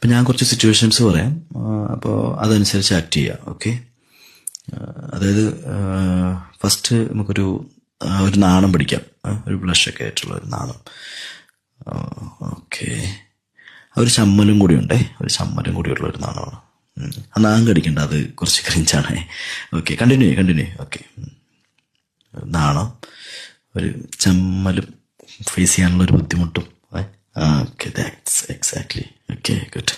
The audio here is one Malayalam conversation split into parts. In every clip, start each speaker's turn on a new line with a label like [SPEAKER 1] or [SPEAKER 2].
[SPEAKER 1] അപ്പം ഞാൻ കുറച്ച് സിറ്റുവേഷൻസ് പറയാം, അപ്പോൾ അതനുസരിച്ച് ആക്ട് ചെയ്യാം. ഓക്കെ, അതായത് ഫസ്റ്റ് നമുക്കൊരു ഒരു നാണം പിടിക്കാം, ഒരു ബ്ലഷൊക്കെ ആയിട്ടുള്ള ഒരു നാണം. ഓക്കെ, ഒരു ചമ്മലും കൂടി ഉണ്ടേ, ഒരു ചമ്മലും കൂടിയുള്ള ഒരു നാണമാണ്. ആ നാം കടിക്കണ്ട, അത് കുറച്ച് ക്രിഞ്ചാണേ. Okay, continue. ഓക്കെ, നാണം, ഒരു ചമ്മലും ഫേസ് ചെയ്യാനുള്ള ഒരു ബുദ്ധിമുട്ടും. Okay, that's exactly. Okay, good.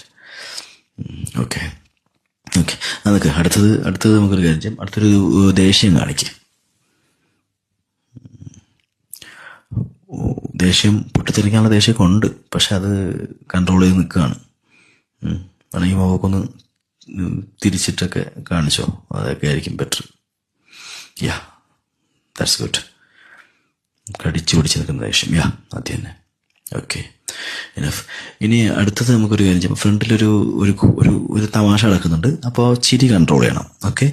[SPEAKER 1] Okay, അതൊക്കെ അടുത്തത് നമുക്കൊരു കാര്യം ചെയ്യാം. അടുത്തൊരു ദേഷ്യം കാണിക്കും. ദേഷ്യം പൊട്ടിത്തെറിക്കാനുള്ള ദേഷ്യമൊക്കെ ഉണ്ട്, പക്ഷെ അത് കൺട്രോൾ ചെയ്ത് നിൽക്കുകയാണ്. വേണമെങ്കിൽ മുഖമൊന്ന് തിരിച്ചിട്ടൊക്കെ കാണിച്ചോ, അതൊക്കെ ആയിരിക്കും ബെറ്റർ. Yeah, that's good. കടിച്ചു പിടിച്ച് നിൽക്കുന്ന ദേഷ്യം, യാ, അത് തന്നെ. Okay, enough. ഇനി അടുത്തത് നമുക്കൊരു കാര്യം ചെയ്യാം. ഫ്രണ്ടിലൊരു ഒരു ഒരു ഒരു തമാശ നടക്കുന്നുണ്ട്, അപ്പോൾ ചിരി കൺട്രോൾ ചെയ്യണം. ഓക്കെ,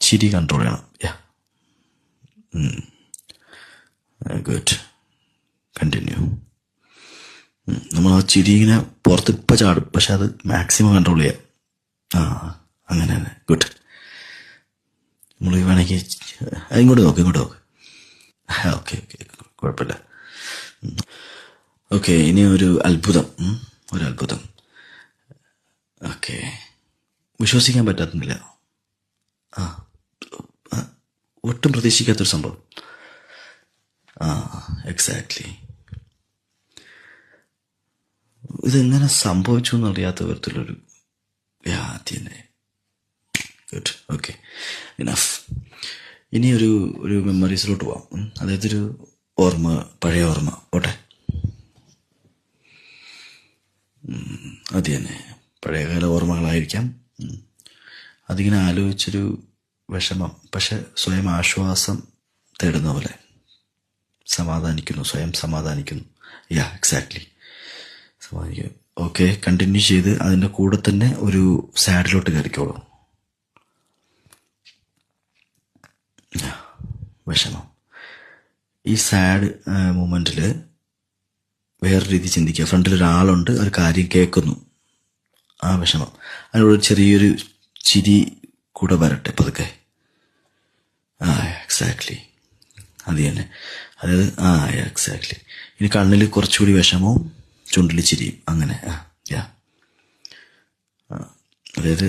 [SPEAKER 1] ചിരി കൺട്രോൾ ചെയ്യണം. യാ, ഗുഡ്. കണ്ടിന്യൂ. നമ്മൾ ആ ചിരി ഇങ്ങനെ പുറത്ത് ഇപ്പം ചാടും, പക്ഷെ അത് മാക്സിമം കൺട്രോൾ ചെയ്യാം. അങ്ങനെ തന്നെ. ഗുഡ്. നമ്മൾ വേണമെങ്കിൽ ഇങ്ങോട്ട് നോക്ക്. ഓക്കെ, കുഴപ്പമില്ല. ഓക്കെ, ഇനി ഒരു അത്ഭുതം. ഓക്കെ, വിശ്വസിക്കാൻ പറ്റാത്തുന്നില്ല. ഒട്ടും പ്രതീക്ഷിക്കാത്തൊരു സംഭവം. എക്സാക്ട്ലി. ഇതെങ്ങനെ സംഭവിച്ചു എന്നറിയാത്ത വിധത്തിലൊരു തന്നെ. ഗുഡ്. Okay, enough. ഇനി ഒരു മെമ്മറീസിലോട്ട് പോവാം. അതായത് ഒരു ഓർമ്മ, പഴയ ഓർമ്മ പോട്ടെ. അത് തന്നെ, പഴയകാല ഓർമ്മകളായിരിക്കാം. അതിങ്ങനെ ആലോചിച്ചൊരു വിഷമം, പക്ഷെ സ്വയം ആശ്വാസം തേടുന്ന പോലെ സ്വയം സമാധാനിക്കുന്നു. യാ, എക്സാക്ട്ലി, സമാധാനിക്കുന്നു. ഓക്കെ, കണ്ടിന്യൂ ചെയ്ത് അതിൻ്റെ കൂടെ തന്നെ ഒരു സാഡിലോട്ട് കയറിക്കോളൂ. വിഷമം. ഈ സാഡ് മൂമെൻറ്റിൽ വേറെ രീതി ചിന്തിക്കുക. ഫ്രണ്ടിൽ ഒരാളുണ്ട്, ഒരു കാര്യം കേൾക്കുന്നു, ആ വിഷമം, അതിനോട് ചെറിയൊരു ചിരി കൂടെ വരട്ടെ പതുക്കെ. എക്സാക്ട്ലി, അത് തന്നെ. അതായത് എക്സാക്ട്ലി. ഇനി കണ്ണിൽ കുറച്ചുകൂടി വിഷമവും ചുണ്ടിൽ ചിരിയും, അങ്ങനെ. അതായത്